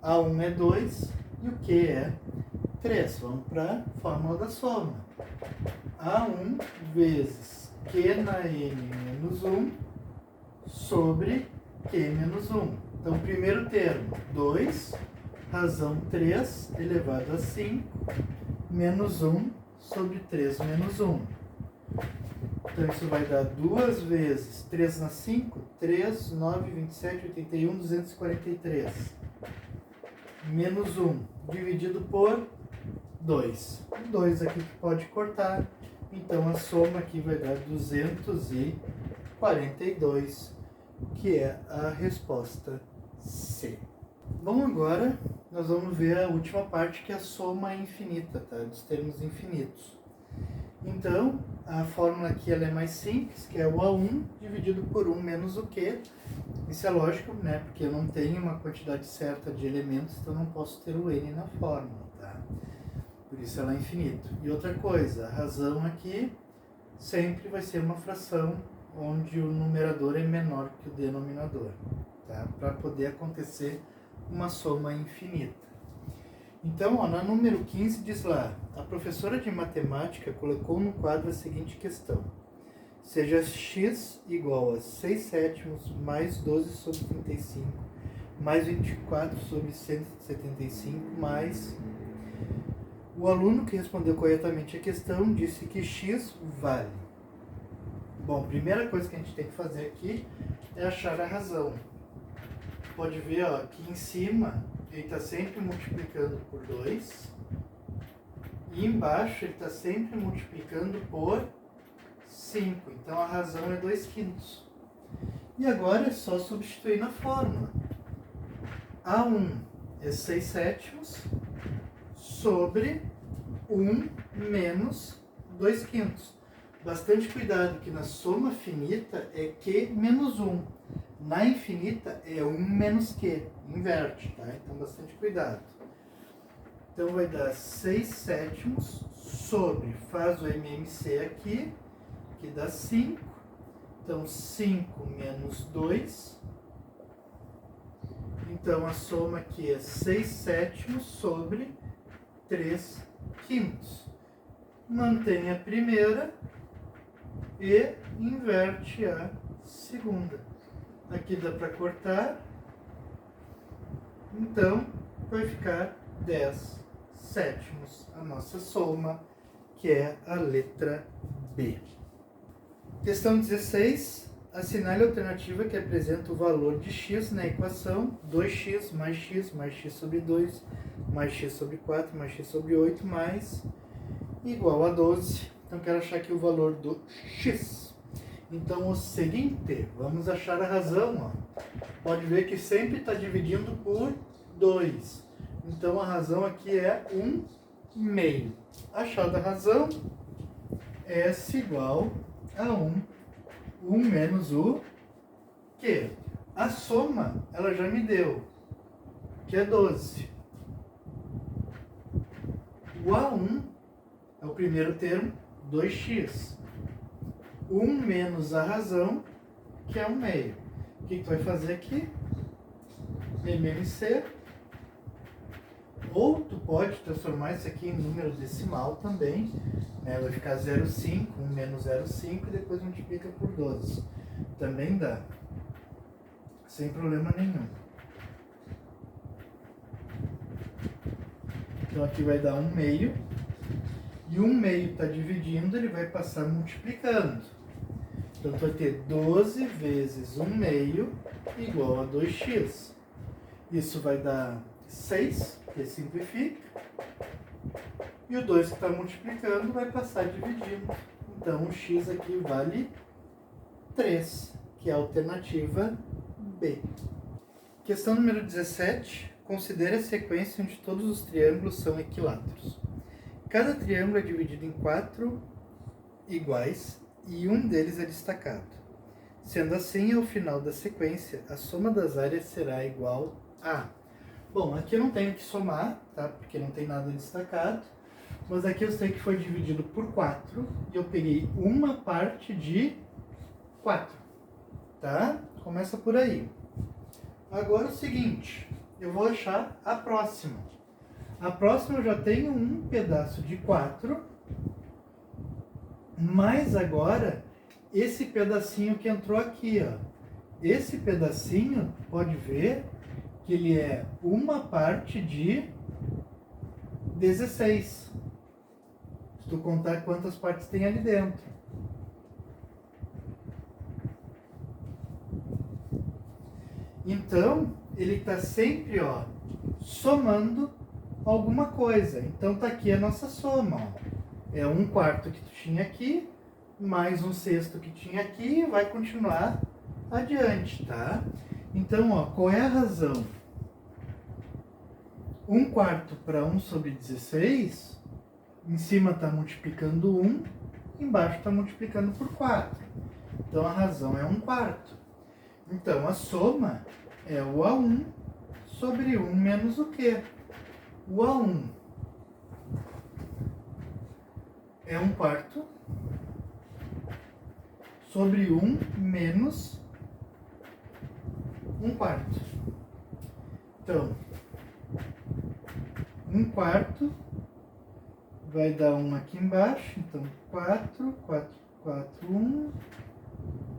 A1 é 2 e o Q é 3. Vamos para a fórmula da soma. A1 vezes Q na n menos 1 sobre Q menos 1. Então, primeiro termo, 2, razão 3 elevado a 5, menos 1 sobre 3 menos 1. Então, isso vai dar 2 vezes 3 na 5, 3, 9, 27, 81, 243. Menos 1 dividido por 2. 2 aqui que pode cortar. Então, a soma aqui vai dar 242, que é a resposta C. Bom, agora nós vamos ver a última parte, que é a soma infinita, tá? Dos termos infinitos. Então, a fórmula aqui ela é mais simples, que é o A1 dividido por 1 menos o Q. Isso é lógico, né? Porque eu não tenho uma quantidade certa de elementos, então eu não posso ter o N na fórmula, tá? Por isso ela é infinito. E outra coisa, a razão aqui sempre vai ser uma fração onde o numerador é menor que o denominador, tá? Para poder acontecer uma soma infinita. Então, ó, na número 15 diz lá: a professora de matemática colocou no quadro a seguinte questão: seja x igual a 6/7 mais 12 sobre 35 mais 24 sobre 175 mais... O aluno que respondeu corretamente a questão disse que x vale. Bom, primeira coisa que a gente tem que fazer aqui é achar a razão. Pode ver, ó, aqui em cima ele está sempre multiplicando por 2 e embaixo ele está sempre multiplicando por 5. Então a razão é 2/5. E agora é só substituir na fórmula. A1 é 6/7 sobre 1 menos 2/5. Bastante cuidado que na soma finita é Q menos 1. Na infinita é 1 menos Q. Inverte, tá? Então bastante cuidado. Então vai dar 6/7 sobre, faz o MMC aqui, que dá 5. Então 5 menos 2. Então a soma aqui é 6/7 sobre 3/5. Mantém a primeira e inverte a segunda. Aqui dá para cortar. Então vai ficar 10/7 a nossa soma, que é a letra B. Questão 16. Assinale a alternativa que apresenta o valor de x na equação 2x mais x sobre 2 mais x sobre 4 mais x sobre 8 mais igual a 12. Então, quero achar aqui o valor do x. Então, o seguinte, vamos achar a razão. Ó. Pode ver que sempre está dividindo por 2. Então, a razão aqui é 1/2. Achada a razão, S igual a 1 menos o Q. A soma, ela já me deu, que é 12. O A1 é o primeiro termo, 2x. 1 menos a razão, que é 1/2. O que tu vai fazer aqui? MMC. Ou tu pode transformar isso aqui em número decimal também, né? Vai ficar 0,5, 1 menos 0,5 e depois multiplica por 12. Também dá. sem problema nenhum. Então aqui vai dar 1/2. E 1/2 está dividindo, ele vai passar multiplicando. Então tu vai ter 12 vezes 1/2 igual a 2x. Isso vai dar 6, que simplifica. E o 2 que está multiplicando vai passar dividindo. Então o x aqui vale 3, que é a alternativa B. Questão número 17. Considere a sequência onde todos os triângulos são equiláteros. Cada triângulo é dividido em 4 iguais e um deles é destacado. Sendo assim, ao final da sequência, a soma das áreas será igual a... Bom, aqui eu não tenho que somar, tá? Porque não tem nada destacado. Mas aqui eu sei que foi dividido por 4 e eu peguei uma parte de 4, tá? Começa por aí. Agora é o seguinte, eu vou achar a próxima. A próxima eu já tenho um pedaço de 4, mas agora esse pedacinho que entrou aqui, ó. Esse pedacinho, pode ver que ele é uma parte de 16. Se tu contar quantas partes tem ali dentro. Então, ele está sempre, ó, somando alguma coisa. Então tá aqui a nossa soma, ó. É 1/4 que tu tinha aqui, mais 1/6 que tinha aqui, e vai continuar adiante, tá? Então, ó, qual é a razão? 1/4 para 1/16, em cima está multiplicando 1, embaixo está multiplicando por 4. Então a razão é 1/4. Então a soma é o A1 sobre 1 menos o quê? O A1 é 1/4 sobre 1 menos 1/4. Então, 1/4 vai dar 1 aqui embaixo, então 4, 4, 4, 1,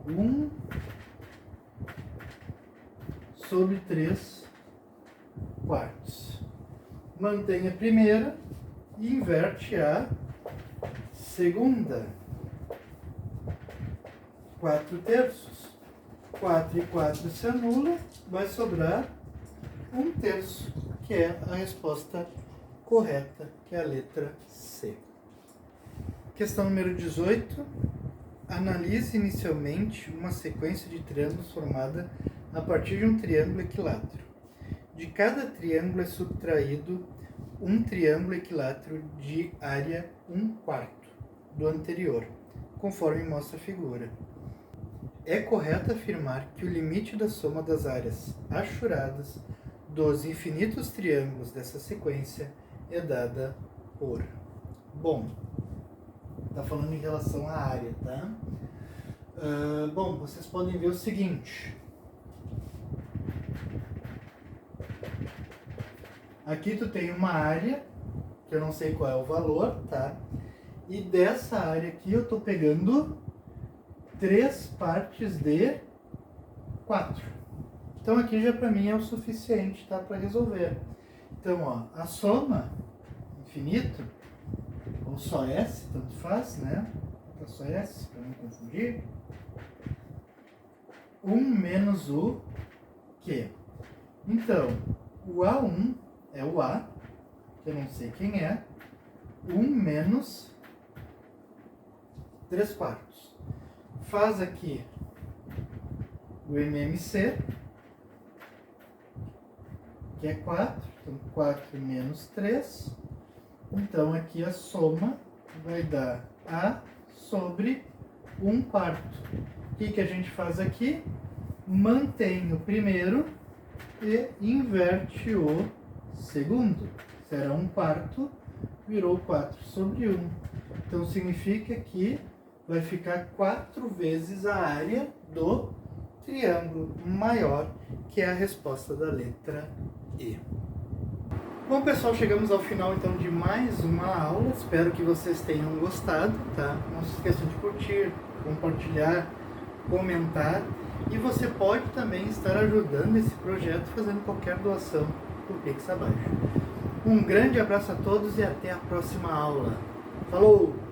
1 sobre 3/4. Mantém a primeira e inverte a segunda. 4/3. 4 e 4 se anula, vai sobrar 1/3, que é a resposta correta, que é a letra C. Questão número 18. Analise inicialmente uma sequência de triângulos formada a partir de um triângulo equilátero. De cada triângulo é subtraído um triângulo equilátero de área 1/4 do anterior, conforme mostra a figura. É correto afirmar que o limite da soma das áreas achuradas dos infinitos triângulos dessa sequência é dada por... Bom, está falando em relação à área, tá? Bom, vocês podem ver o seguinte. Aqui tu tem uma área, que eu não sei qual é o valor, tá? E dessa área aqui eu estou pegando 3 partes de 4. Então aqui já para mim é o suficiente, tá? Para resolver. Então, ó, a soma infinito, ou só S, tanto faz, né? Tá só S, para não confundir. 1 menos o Q. Então, o A1 é o A, que eu não sei quem é. 1 menos 3/4. Faz aqui o MMC, que é 4. Então, 4 menos 3. Então, aqui a soma vai dar A sobre 1/4. O que a gente faz aqui? Mantém o primeiro e inverte o segundo. Será 1/4, virou 4 sobre 1. Então, significa que vai ficar 4 vezes a área do triângulo maior, que é a resposta da letra E. Bom, pessoal, chegamos ao final então de mais uma aula. Espero que vocês tenham gostado, tá? Não se esqueçam de curtir, compartilhar comentar, e você pode também estar ajudando esse projeto fazendo qualquer doação por Pix abaixo. Um grande abraço a todos e até a próxima aula. Falou!